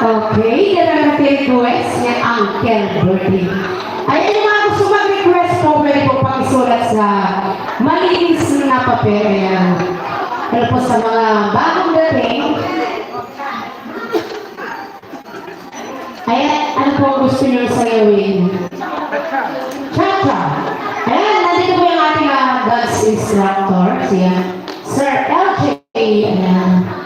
Okay, yan ang request ni Uncle Bertie. Ayan yung mga gusto mag-request po, pwede po pakisulat sa malinis na papel. Ayan. Pero po sa mga bagong dating, ayan, ano po gusto nyo sayawin? Cha-cha. Ayan, nandito po yung ating dance instructor, siya, Sir LJ. Ayan.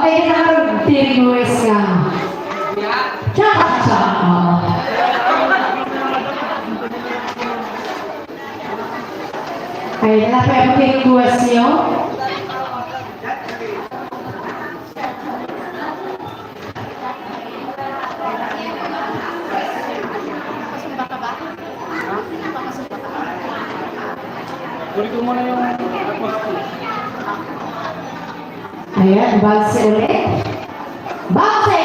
Okay, naka-request ka. Tsaka. Ay, na pa yung request niyo? Kulit ko muna yung Ayan, balse ulit. Balse!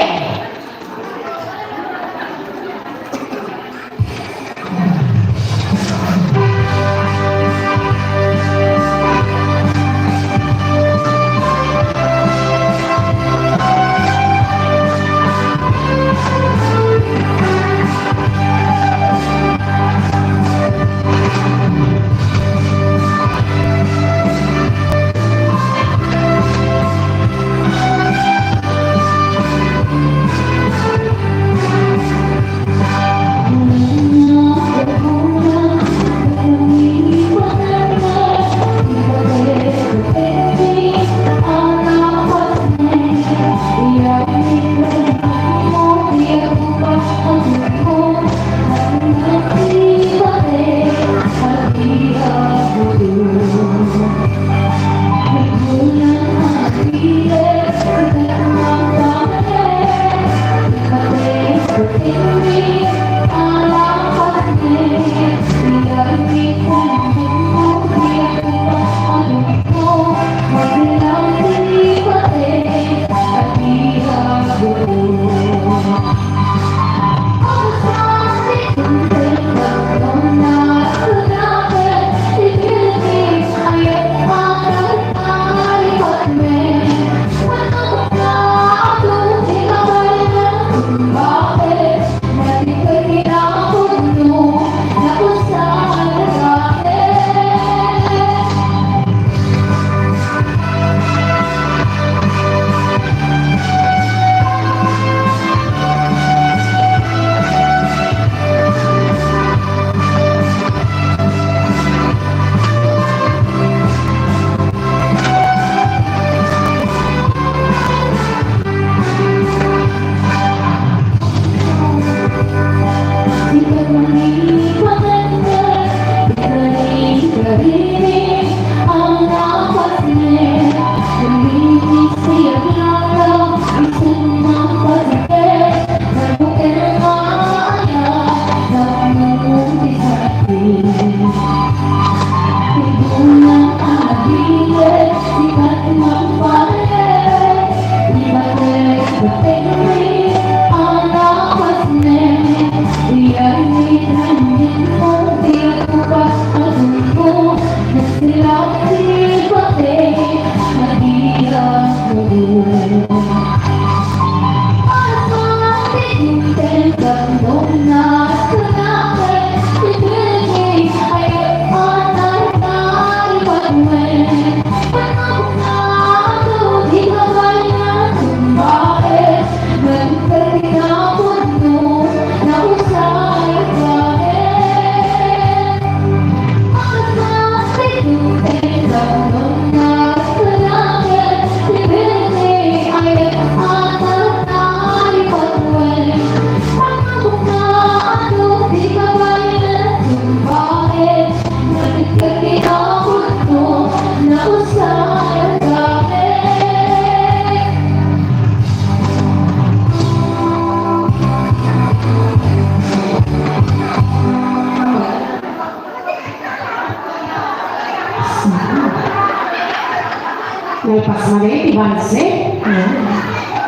May pasmali, ibanse.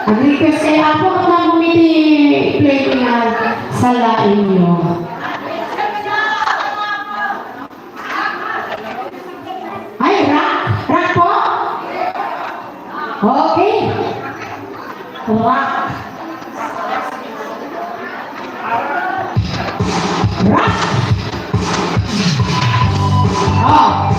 Ang request ay ako kung mamumiti play nga sa lain nyo. Ay, rock! Rock po? Okay. Rock. Rock. Oh.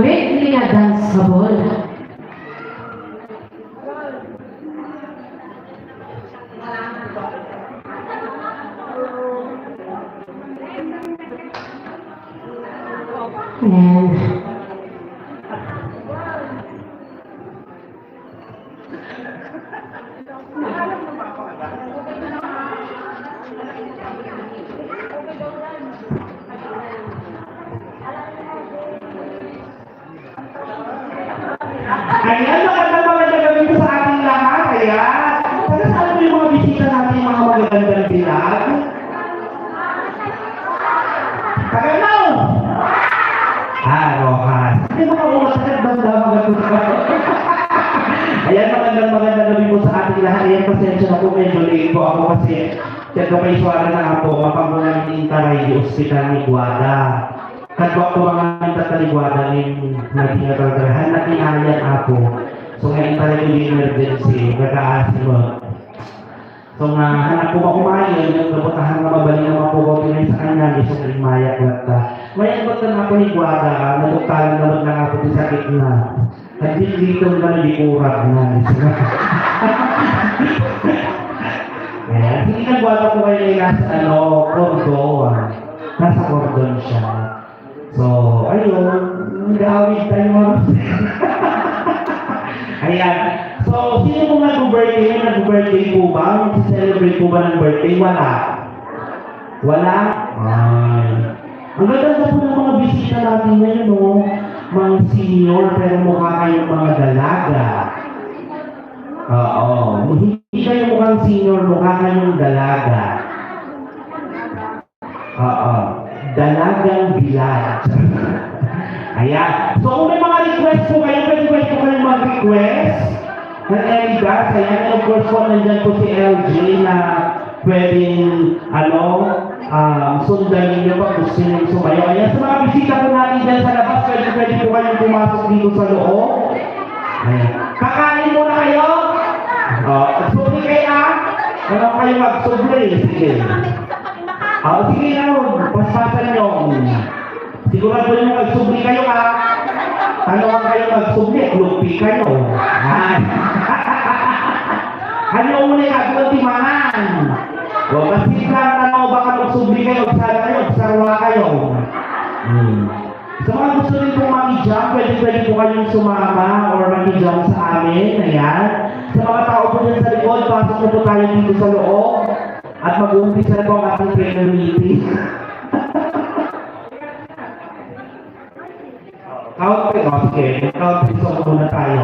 Medley na danceable. And ayan, maganda gawin ko sa ating lahat. Ayan. Kasi saan mo yung mga bisita natin, yung mga magagandang bilag? Kaganaw! Rohan. Hindi mo kamulasakit banda, magaganda. Ayan, magandang gawin ko sa ating lahat. Ayan, pasensya na po, medyo late po ako kasi tiyago may suwara na ako, mapamulang yung taray di ospital ni Guada. Kadwa ko mga tataliguada ng nagtingatagarahan na tinayan ako. So ngayon talaga yung emergency, nag-aasin mo. So hanap ko ba kumain, yung nabutahan na mabaling na mapugaw pinay sa kanya, gusto ko rin mayak lata. May agot na ako ni Guada, nabutahan na lang ako sa sakit na. At dito na nalikurag na. Hindi na Guada ko kayo nasa Cordon. Nasa Cordon siya. So, ayun, nag-awit tayo mga. Ayan. So, sino mo nag-birthday? Nag-birthday po ba? Mag-celebrate po ba ng birthday? Wala. Wala? Ay. Ang ganda po ng mga bisita natin ngayon, no? Mga senior, pero mukha kayong mga dalaga. Oo. Hindi kayo mukhang senior, mukha kayong dalaga. Oo. Dalagang bilat. Ayan. So kung may mga request po kayo, may request po kayo request ng Elidas, ayan, and of course po, nandyan po si LJ na pwedeng, sundan ninyo pag gusto nyo sumayo. Ayan, sa mga bisita po natin dyan sa labas, pwede po kayong pumasok dito sa loob. Ayan. Kakain muna kayo? Subli kayo na? Ano kayo mag-subli? Sige. Sige na, paspasan nyo. Sigurado nyo mag-subli kayo ha? Ano ang kayo mag-subli? Lupi kayo. Ano muna yung agawang timahan? Kasi lang, baka mag-subli kayo, sarwa kayo. Sa mga gusto rin pong makijam, pwede po kayong sumama or makijam sa amin. Ayan. Sa mga tao po dyan sa likod, pasok na po tayo dito sa loob at mag-uumpisa na po ang ating trainer meeting. Count okay. Count muna tayo.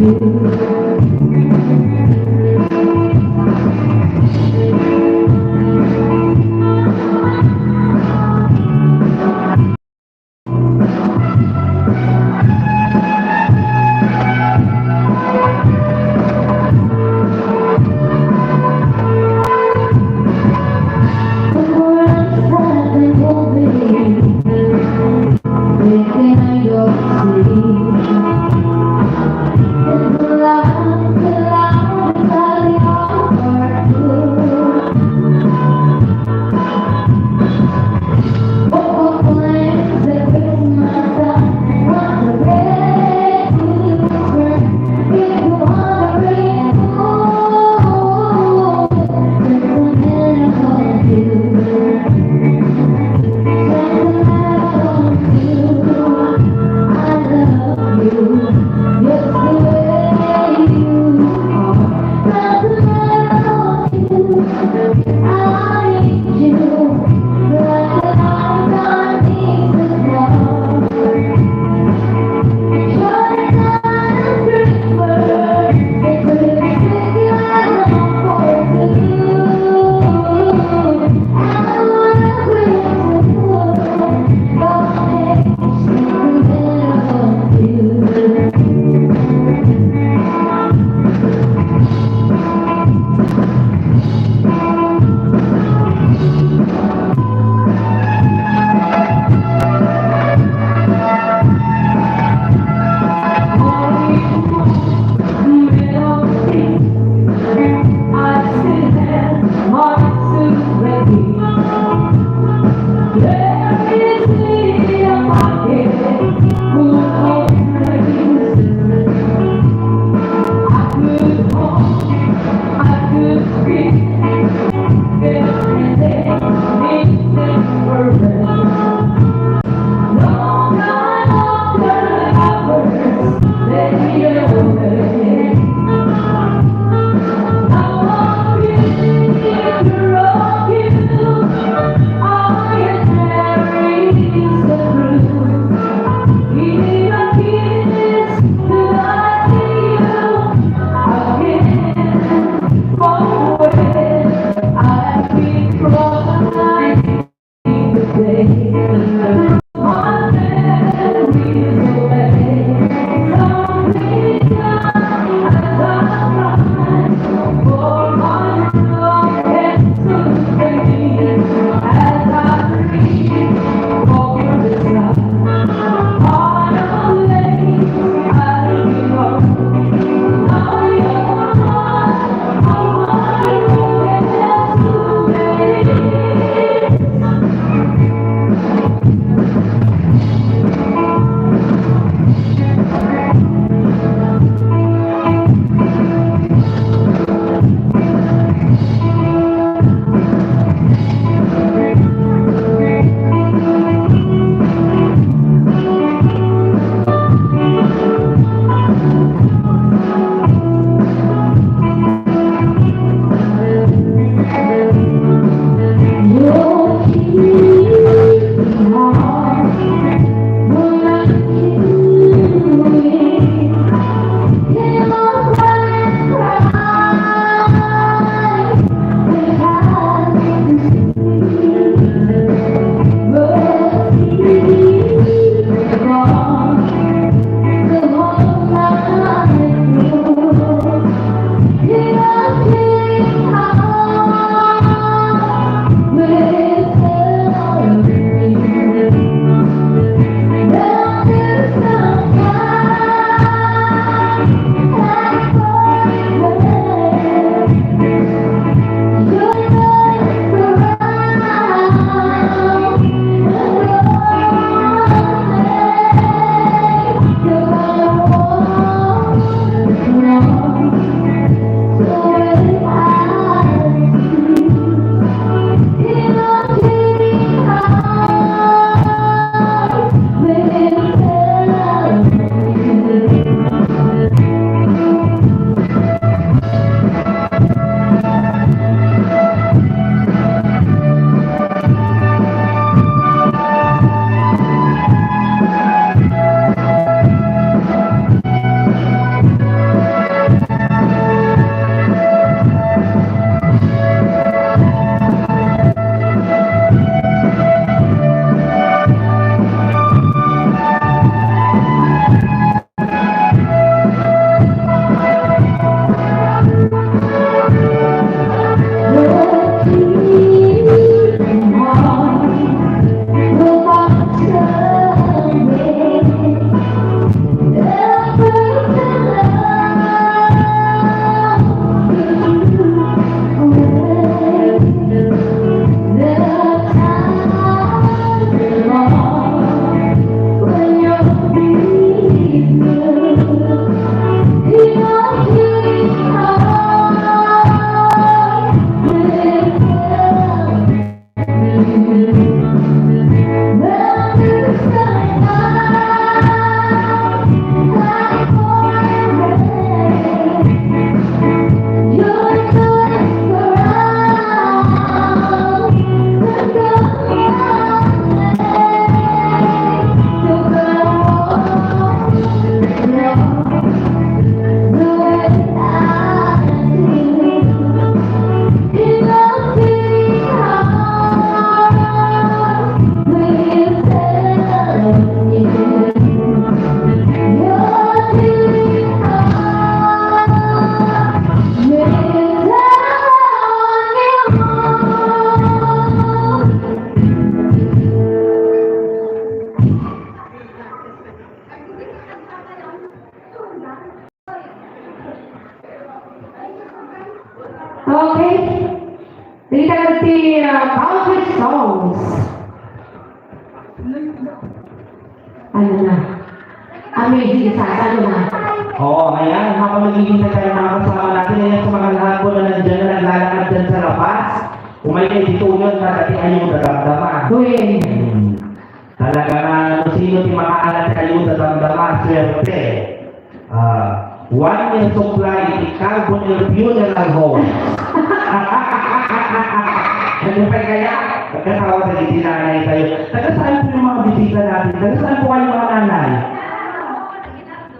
Thank you. Okay. Dito natin country songs. Ano na? Amazing sa ano na? Oo, ayan, habang naghihintay tayo mga kasama natin, ayan sa mga lahat po na nandiyan na naglalakad dyan sa labas. Kung may editunan na dati ayaw dadamdaman. Tuwing. Talaga na kung sino ti makaalat kayo dadamdaman, swerte. 1 year supply, carbon funeral home. Ano pa kaya? Pagkatawa na itinanay tayo. Taga saan po yung mga bisita natin? Taga saan po kayo mga nanay?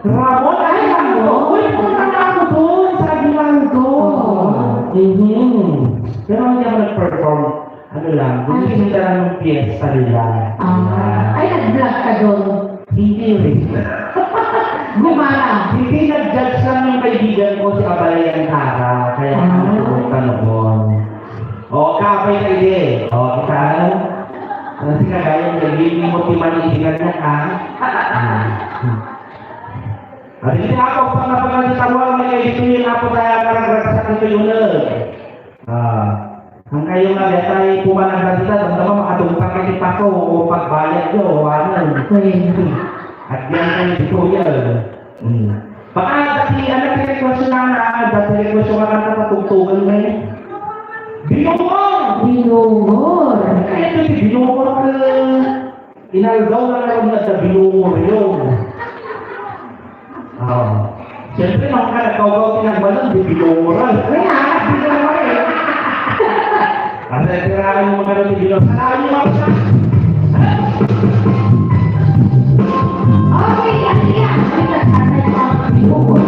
Ramon, ay Ramon! Uy, punta na ako doon! Sabi lang doon! Pero hindi ako nag-perform. Ano lang, gumisita lang ng piyesta nila. Ay, nag-vlog ka doon. Hindi rin. Gumara. Hindi nag-judge lang yung kaibigan ko si Abalayan Tara. Kaya ako tanong. O, kapay ka hindi. O, kita ano? Kasi kagaya ng nagiging mo timanihigan niya ka. At hindi ako pang napagalitan mo ang mga ito yung ako tayo karagagsak ito yung nag. Ang kayo nga tayo pumalang sila, tanda makatungkang katipaso o pagbayad nyo o ano. At yan kayo dito yan. Baka dati anak request na dati request yung mga napatugtugan mo eh. Binumor! Binumor. Kaya ito yung binumor ka. Inaldaw na lang na sa binumor yun. Siyempre nang ka nagkawagaw pinagbalang, di binumoran. Kaya binumor eh. At nagkiraan mo mga natin binumor. Saan yung mga siya? Okay, yan. Nagtatay pa ang binumor.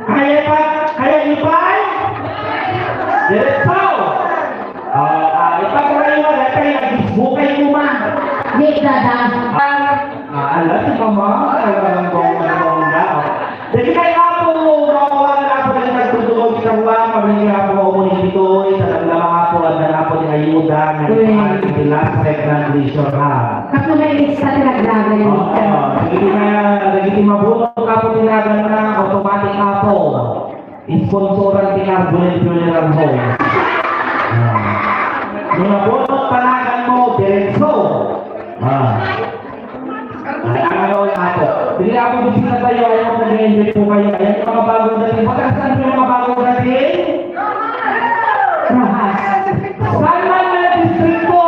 Kaya ipay? Diretso! Ipag-urayo mo dahil kayo nag-isbukay mo man. Di dada. Alam si mama, alam ko na. Jadi kayo ako, makawalan ako na nagtutulog sa uwan, pamilya ako umunin dito, talagang mga ako at na ako ni ayuda, na last pregnant leisure ha. Kapag may lista tinaglagan Oo, nagiging mabulong ako tinagan na automatic ako. Sponsoran tinagulin funeral home. Nung nabulong panagan mo, diretso. Ano ako? Hindi ako bisita tayo, ayaw ko nag-enjoy po kayo. Ayan yung mga bagong dating. Pagkasaan po yung mga bagong dating? Rojas. Saan man na distrito?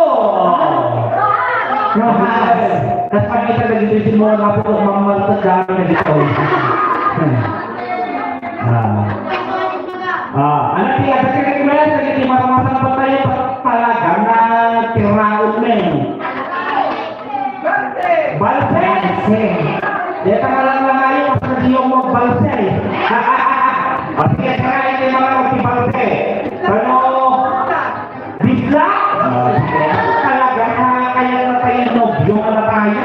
Rojas. Tapos pag kita nag-isin mo na po kung mamamatag dami na dito. Anak tiya, kasi nag-iwala, nagiging maramasan pa tayo talaga na tiraon men. Balse! Dito ka lang ayo pas nagiyong mo balse. Pati ka tirain din mga magtibalse. Pero, bigla! Talaga na kaya na tayo nobyo ka na tayo.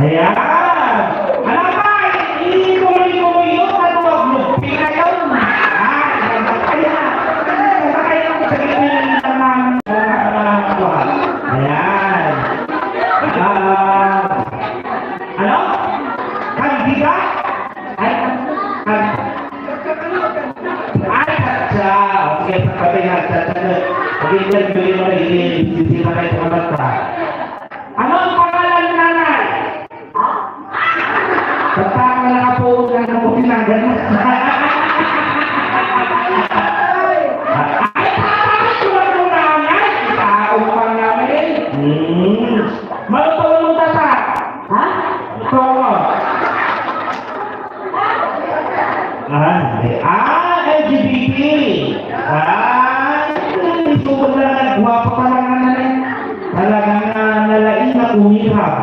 Ayan! Alam ba, hindi ko yun, ano, lupin na yun. Ayan. Ano? Kandida? Ay, katsa. Okay, pagkabi nga, katsa. Pag-interview mo na hindi na kayo kumabata. Ano ang pangalan ni nanay? Pagkaka lang ako na mo pinanggan. Malutong mo tata. Ha? Malutong mo. LGBT. Ito na nagwapo pa lang na rin. Talagang nalain na kumihap.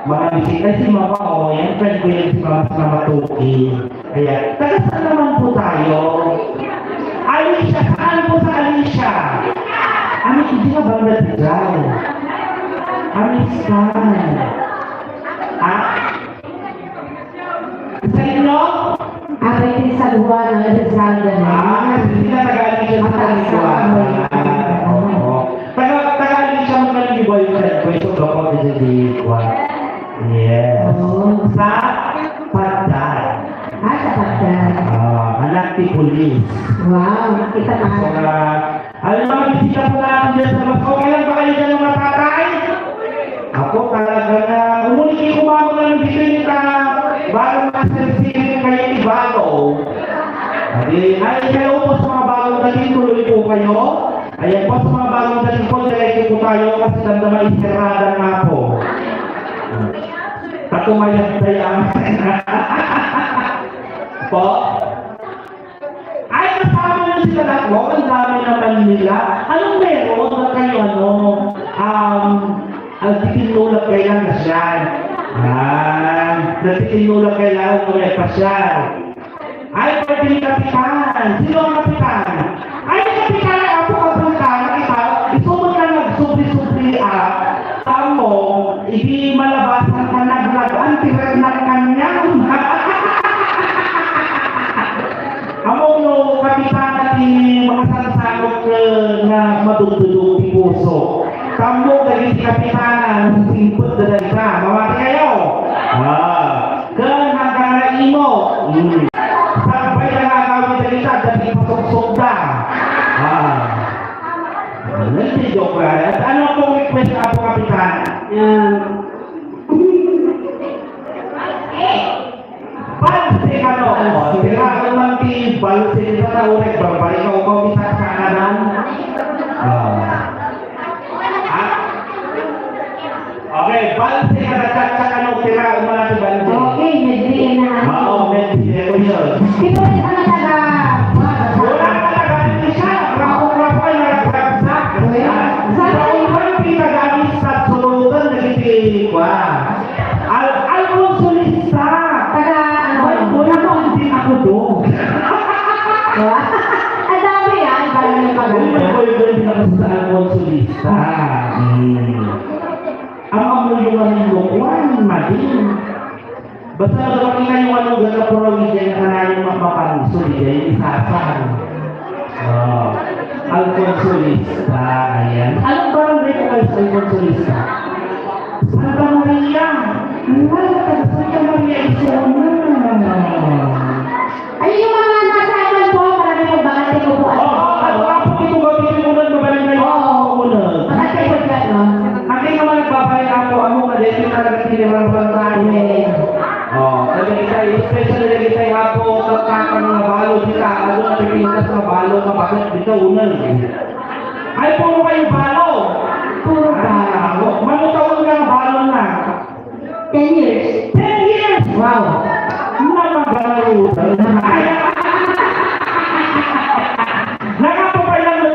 Mga bisita si Mama o yan, friend ko yan si Mama Tuki. Kaya, taga saan naman po tayo? Alicia, saan po sa Alicia? Hindi ka ba natigal? Saan? Sa inyo? Abay din sa luwa ng Rizal Hindi na taga-Alicia sa Alicia. Taga-Alicia mo ka ni Boy Friend ko, ito ko po din Yes. Sa Paday. Sa Pagdad. Anak ni Pulis. Wow, nakita na. Alam mo, bisita po natin dyan sa Basko. Kailan ba kayo dyan mga tatay? Ako talaga na, umuli ko mga mga dito yung bagong master series kayo ni Bago. Ay, kayo po sa mga bagong dating, tuloy po kayo. Ayan po sa mga bagong dating po, direct po tayo kasi damdama isirada nga po. Patumayag tayo ang po. Ay, kasama nyo sila lahat mo. Ang dami naman nila. Anong meron na kayo, nagtitinulak kailan na siya. Nagtitinulak kailan na pa siya. Ay, pwede ni Kapitan. Sino ang Kapitan? Ay, Kapitan ay ako kapunta. Nakita, isumod ka nagsubli-subli tamo, hindi malabasan ka naglagaan, tiragnan ka niya. Among no, Kapitan natin mga salasakot na madudulog di puso. Tamo, gagawin si Kapitanan, simpot na dali ka. Mawati kayo. Kan hanggang imo. Sabay na gagawin dali ka, dali pasok-sok na. Nagsidok ka. At ano pong request ka po, Kapitan? Balse ka no? Tirago lang di balse nila sa urek. Babalik ako kung isa sa kanan. Okay, balse ka na ka no? Tirago mo natin balse. Okay, medyo na. Oo, medyo ko yun. Sino rin ang nataga? Wala ka talaga hindi siya. Rapo-rapo ay nagagsak. Sa uwan, pinagamit sa sulutan na hindi ko. Alfonsolista. Taga, Wala mo, hindi ako doon. Ang dami yan, parang yung maganda. Boyfriend ako sa Alfonsolista. Ang amulungan ng lukuan, madin. Basta nagawin na yung anong ganda provision na kanayin mapapansuli, yung isasan. Alfonsolista, ayan. Anong barangay ko kayo sa Alfonsolista? Santa Maria. Santa Maria Isona. Ay, yung mga nasa iwan po, marami yung bakante ko po. Ito ba naman kayo? Bakante ko dyan, no? Aking naman nagbabalik ako, mga dito talaga sinilang pantay. Talaga kita, especially na kita yung ako, kakakang mga balo dito, ano na Pilipinas na balo, kapagod dito, unan. Ay, puro kayo balo. Puro pa. Manutawag ka ng balo na. 10 years. 10 years! Wow. Nakapapay lang na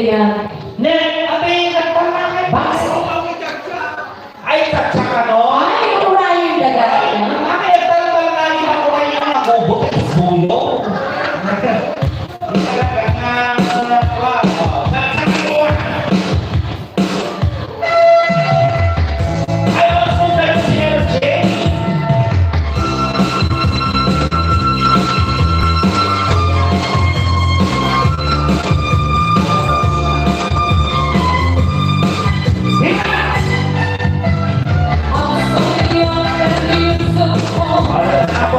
yan. Ne, abi, nagtanangay. Bakit? Ay, tatsa no? Ay, mura yung daga. Ay, talagang nani ako na yung nabubot at bulo. Ako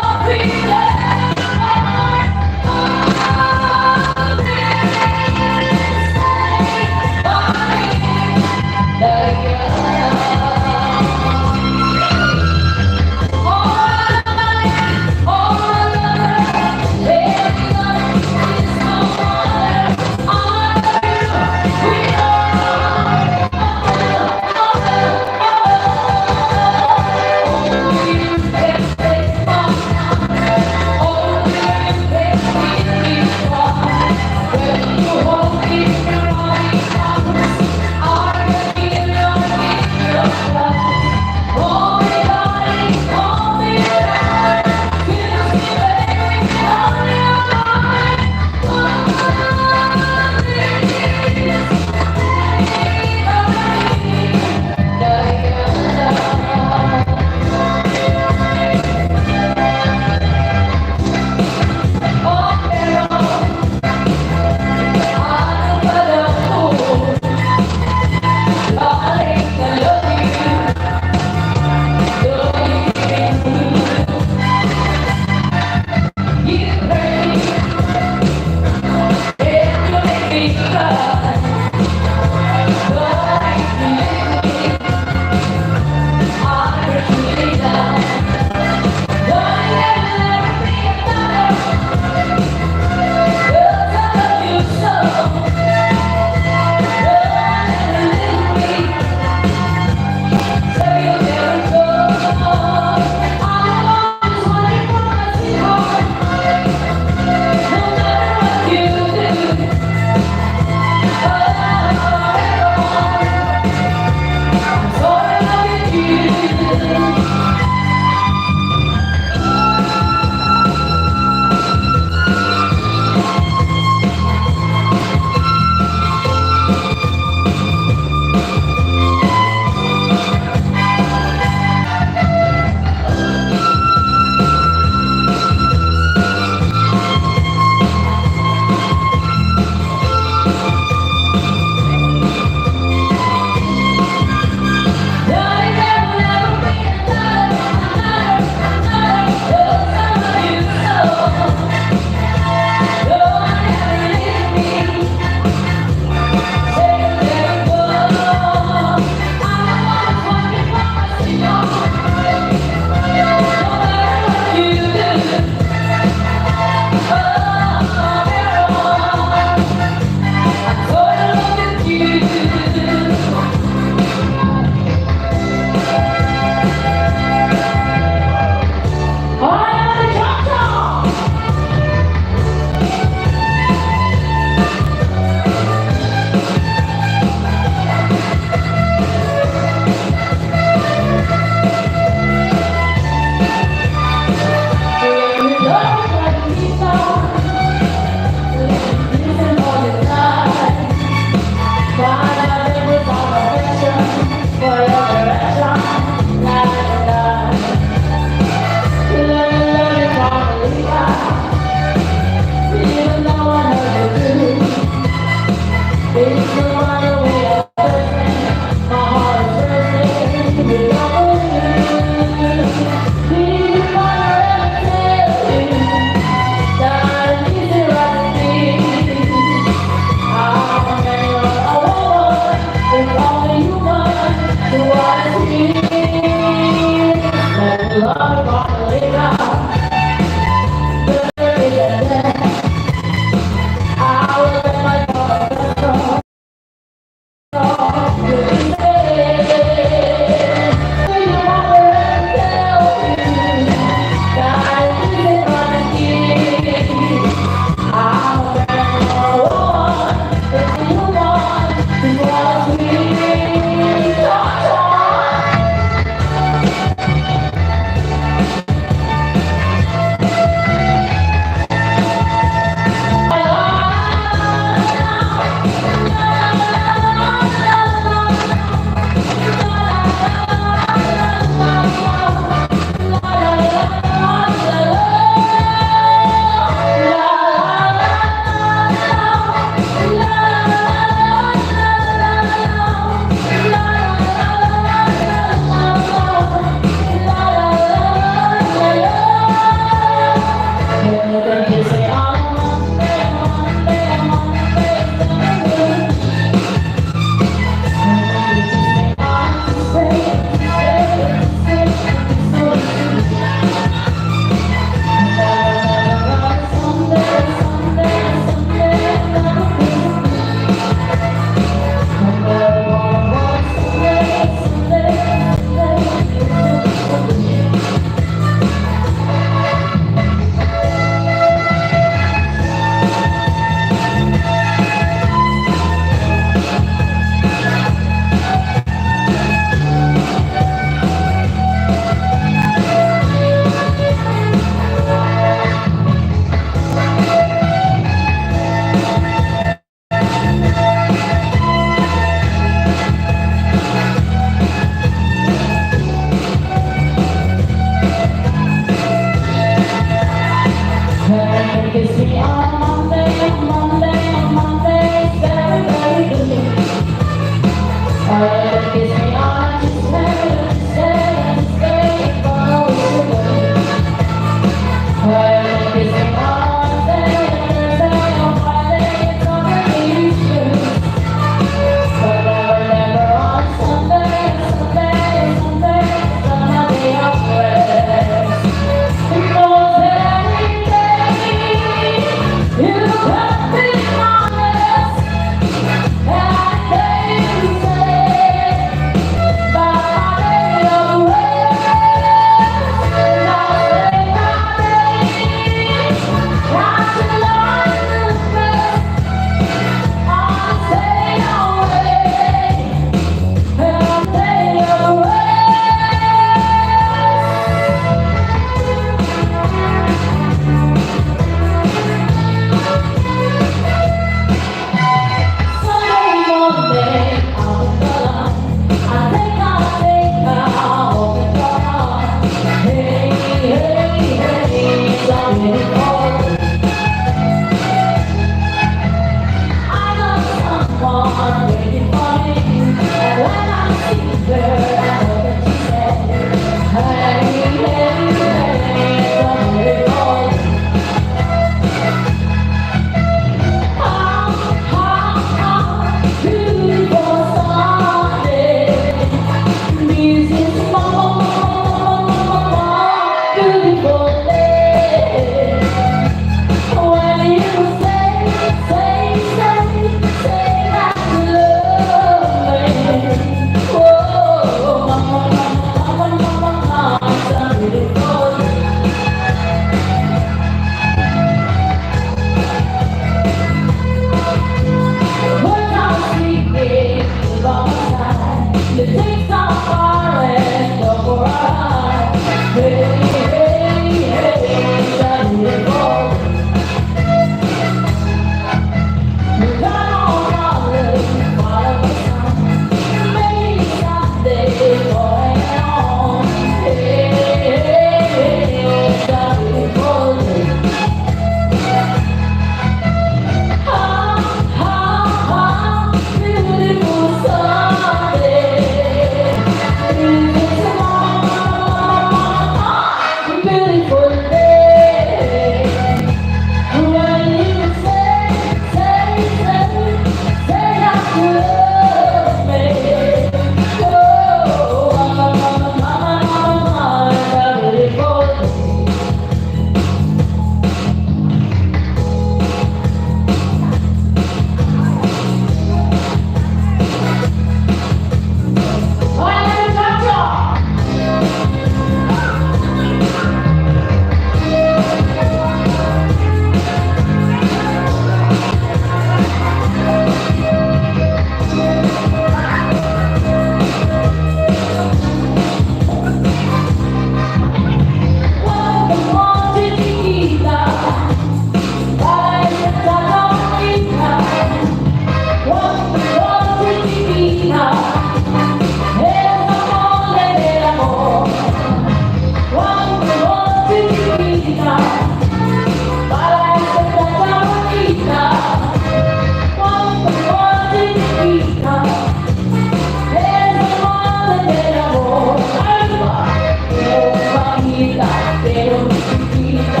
chiquita, pero muy chiquita,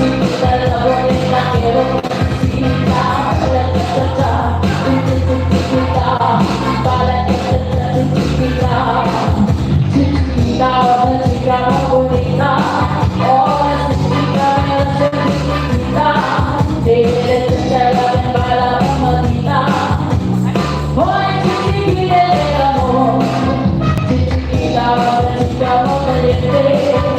chiquita la bonita, pero muy chiquita, para que cha chiquita, para que cha chiquita, chiquita, una chica muy bonita, oh chiquita, chiquita, debe ser la para la mamadita, oh chiquita del amor. Chiquita, bonita, chiquita,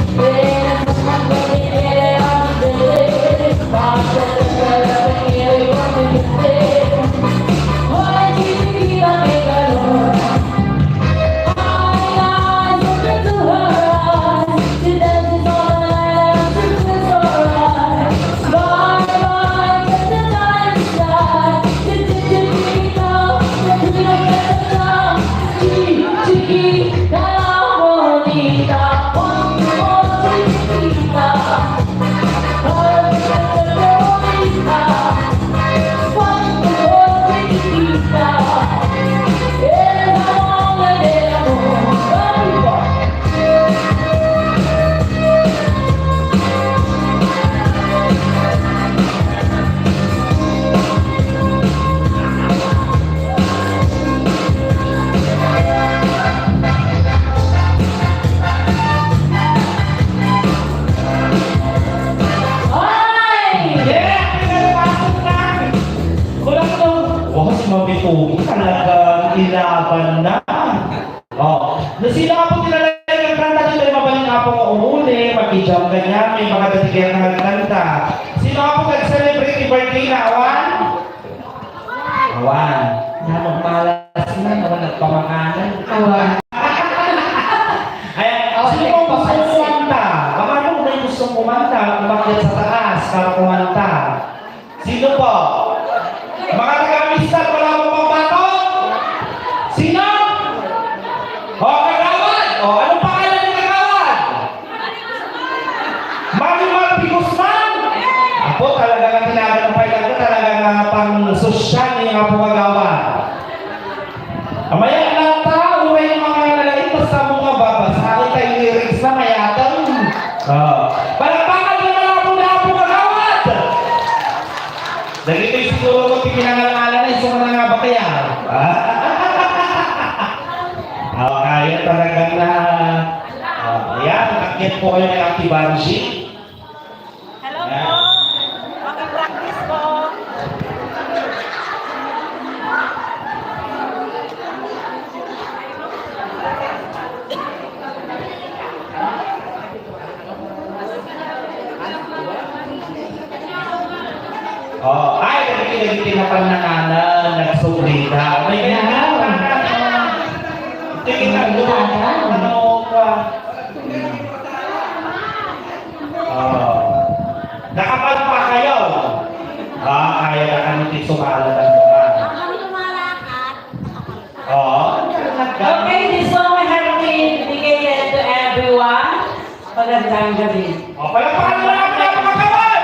Oh, si Mami Pogi talagang ilaban na. Oh, na sila nga po nilalagay ng kanta dito, may mabaling nga po umuli, mag-jump ganyan, may mga datigyan na nagkanta. Sino nga po nag-celebrate ni birthday na awan? Awan. Na magmalas na, naman nagpamanganan. Awan. Ay, sino pong gusto kumanta? Baka nung may gustong kumanta, umakyat sa taas para kumanta. Sino po? Mga taga-amistan, wala mo pang baton? Sino? O, kagawad! O, anong pangalan ng kagawad? Marimar P. Guzman? Ako talaga ang tinagal ng pailan ko, talaga nga pang sosyal niya nga po kagawad. Amaya lang tao, may mga nalagay basta mga babasahin tayo lyrics na mayatang. Palakpakan nyo na lang po na po kagawad! Dahil ito'y siguro kung pinangalangalan na isang mga nga ba kaya? Kaya talagang na... Ayan, nakakit po kayo ng Activanshi. Hello po. Maki-practice po. Ay, nagkilagiti na pananganan, nagsubrita. May ganyan na. Tingin na doon. Ano ka? Nakapal pa kayo. Kaya na kami sumala ng mga. Okay, this song we have dedicated to everyone. Magandang gabi. Palakpakan mo lang mga kagawad!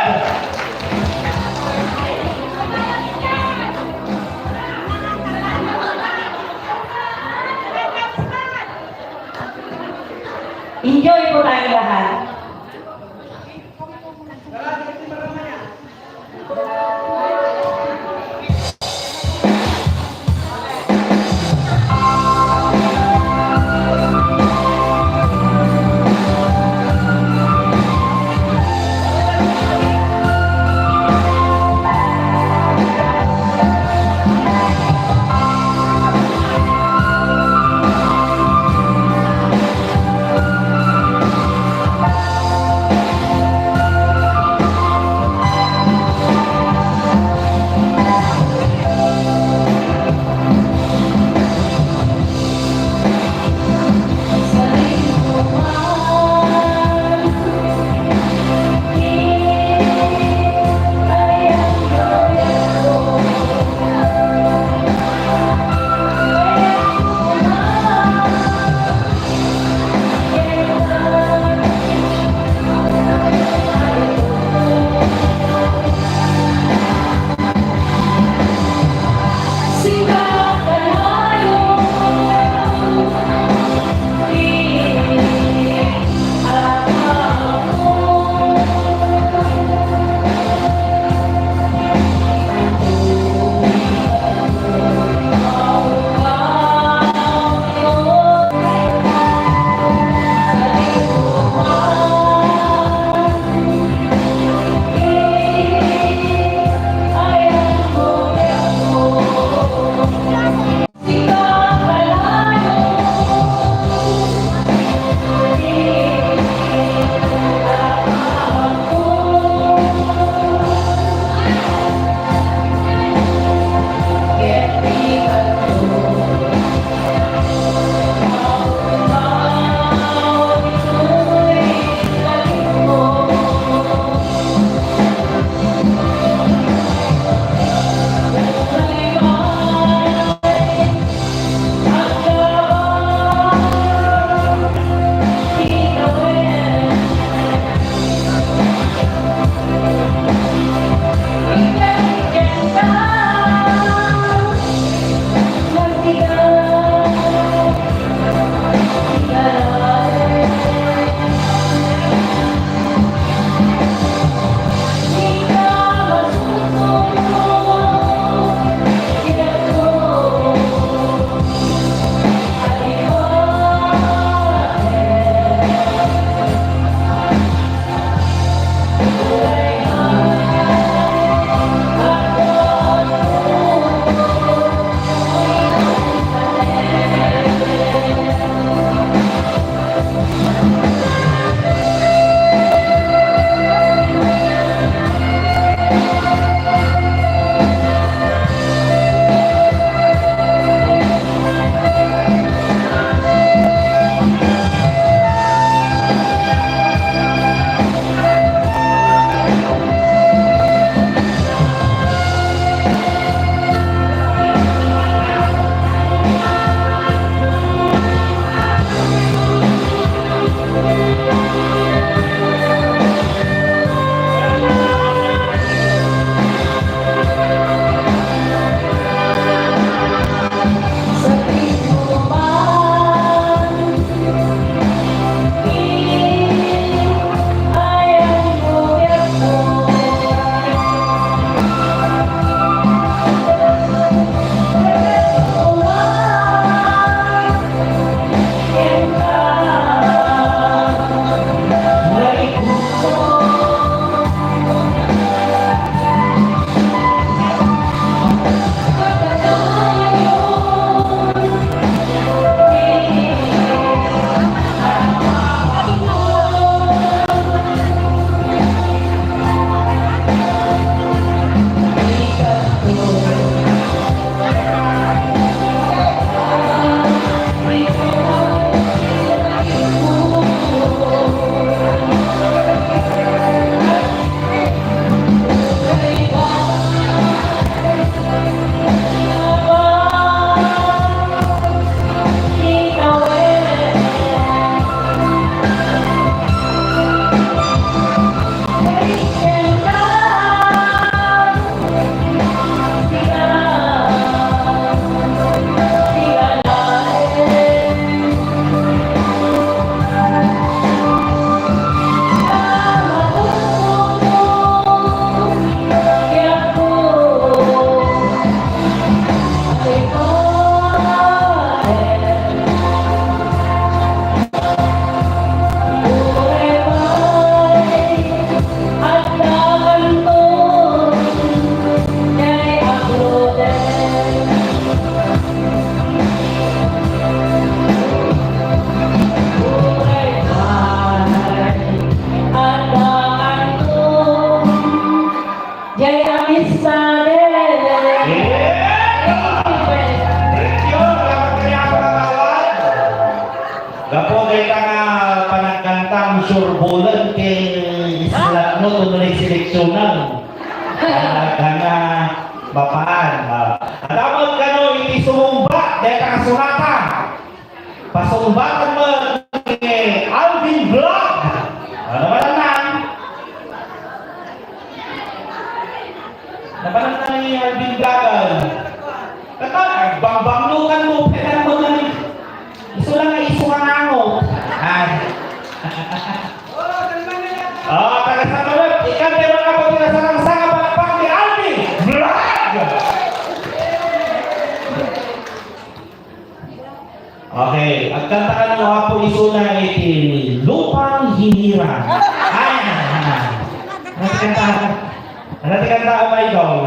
Enjoy po tayo lahat. surbolan kay isla no tunay seleksyonan. Kana bapaan. Adamot kano iti sumumba dahil kasulatan. Pasumbatan mo kay Alvin Vlog. Ano ba naman? Napanan na ni Alvin Vlog. Kata, bambanglukan mo, kaya mo na iso lang ay iso kang ango. Ay. Taga sa kawag, ikan tayo mga kapatid sa langsanga palakpak ni Alvin Vlog. Okay, ang kanta ka ng wapo iso na iti Lupang Hinirang. Ay, natikanta ka ba ikaw?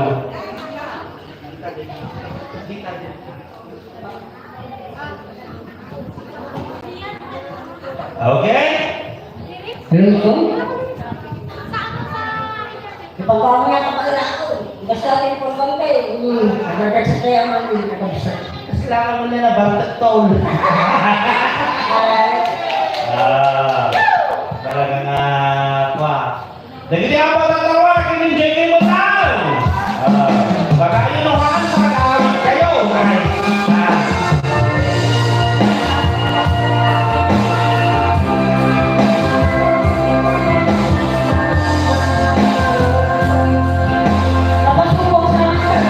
Okay? Ipagbago nga kapag ako. Basta rin po bang kayo. Nagagad sa kaya man din. Kasi lang mo na bantag tol. Talaga nga pa. Nagiti ang patatawa na kininjay kayo mo tao. Baka yun ang kaan sa kagawin kayo. Tapos po sa akin.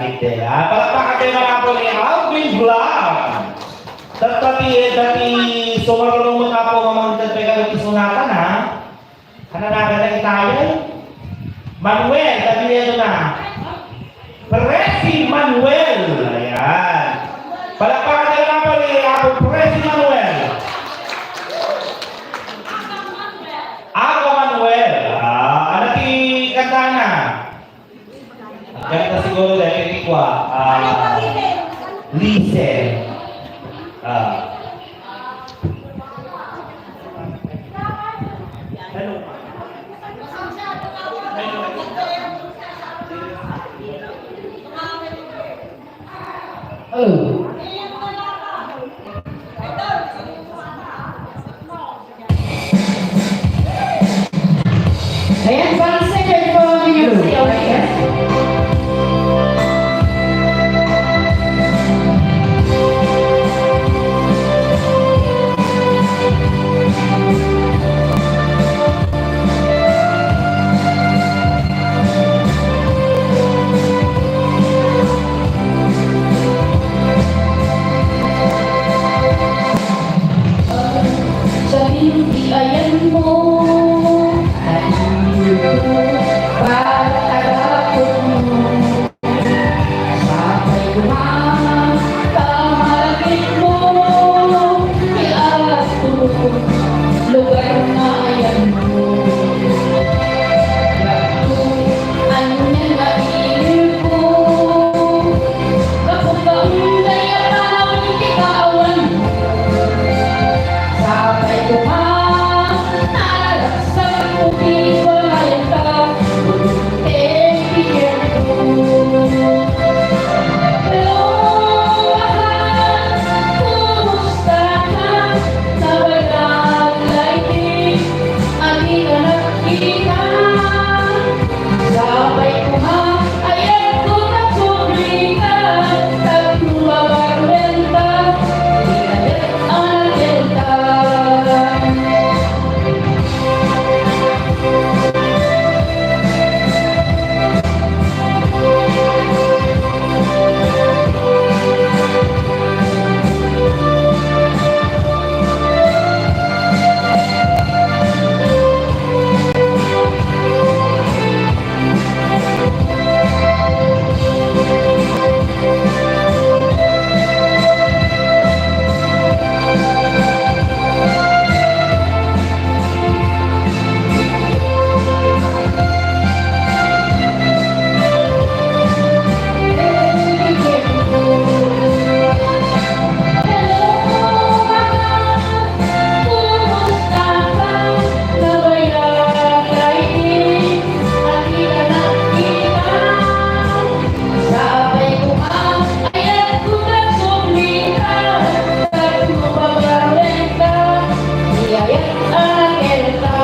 Ite. Palakpakan tayo mga po ni Alvin Vlog. Dati sumarunong mo na po mga nagpegalo isunatan ha. Hananagan na tayo. Manuel, dati nito na. Presi Manuel. Ayan. Palakpakan tayo mga po ni Presi Manuel. Ako Manuel. Ano ti kanta na? Ganito siguro dahil ko listen. Ayan, bang second po ninyo si Aurelian. Sabihin di ayan mo ay para tagapon mo sabay kumakamagin mo iato lugar na ayan mo ano niya nailip ko kapag ang daya parang ikawan sabay kumaharap sa bukid walayan ka bigyan ko pero mahal kumusta ka sa walang lighting aking anak kita sabay kumahayan ko na publikan at mabarwenta ilalit ang delta.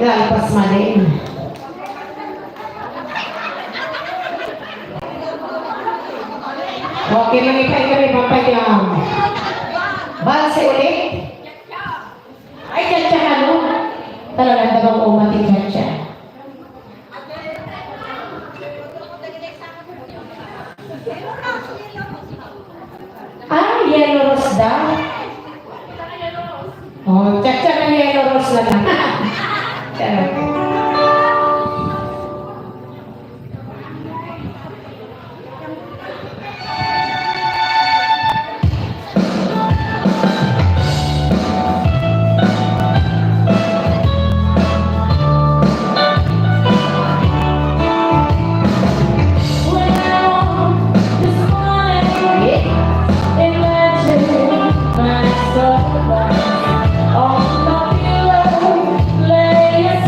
Lalpas maling. Okay lang ikay kami pampayang. Balse ulit. Ay, tiyatya ka no? Talagang dabang umating tiyatya. Yellow rose daw. Oh, tiyatya ka yellow rose lang. Charot. On the pillow, lay a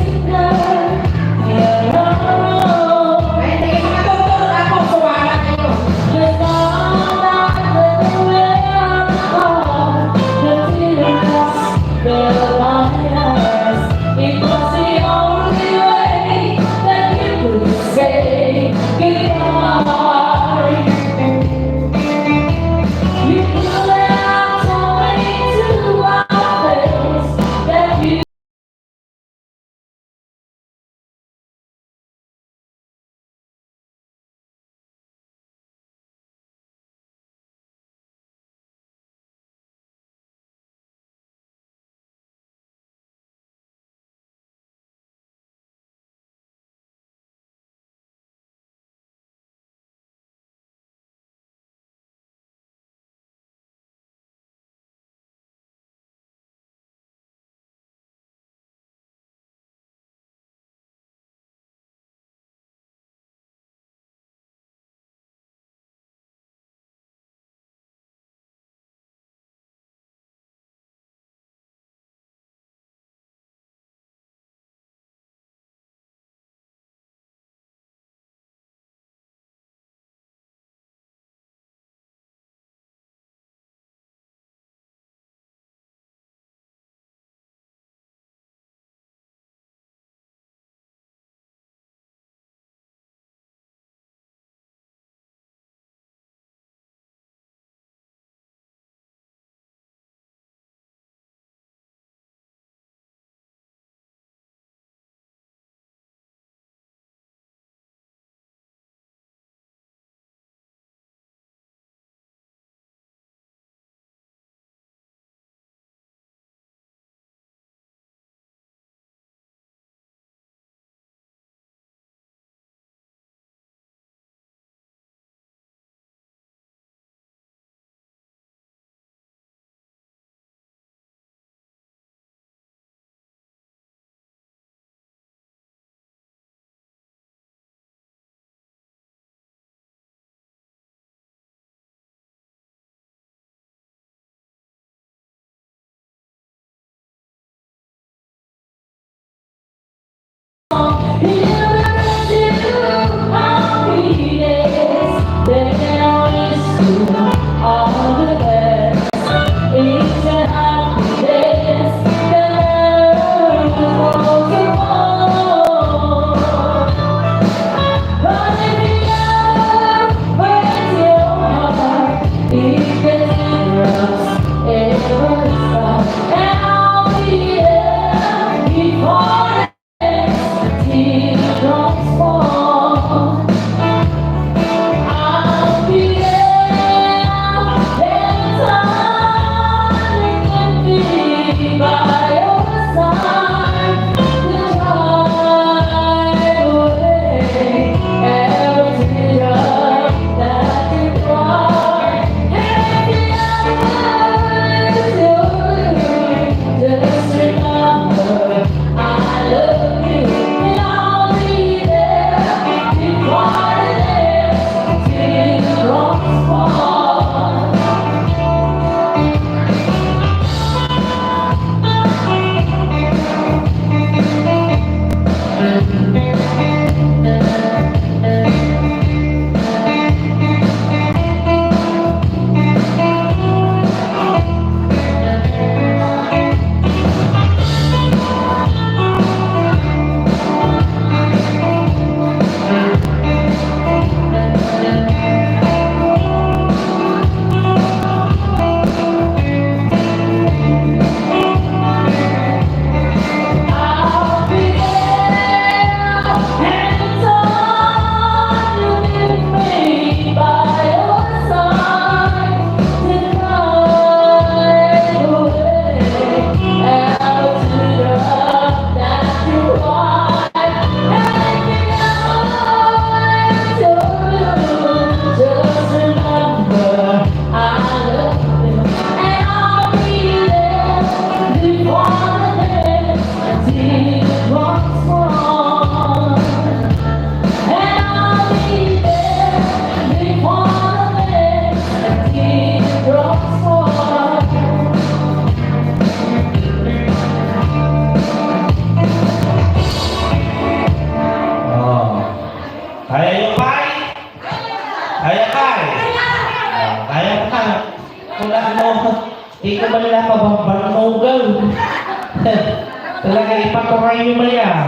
Talaga ipatuloy nyo ba yan?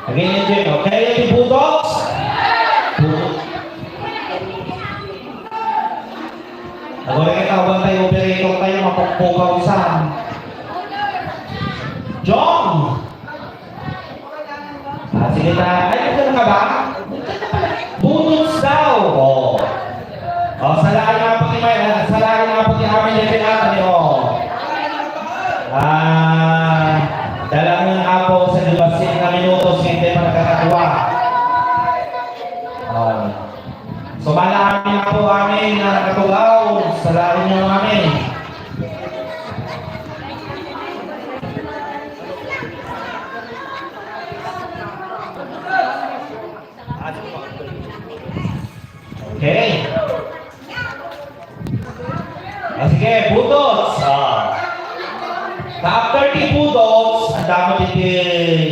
Again, enjoy. Okay, yung bulldogs? Nagawin kita, huwag tayo operator tayo, mapagpukaw isa. John! Sige na. Ay, nandiyan ka ba? Bulldogs daw! Salahin nga po ni Maya. Salahin nga po ni Amin yung pinatan niyo. Dalangin nga po sa 12 na minutos, hindi pa nakakatuwa. Sumalamin nga po amin na nakatugaw. Salahin niyo amin. Okay. Sige, bulldogs. After the bulldogs, ang dami din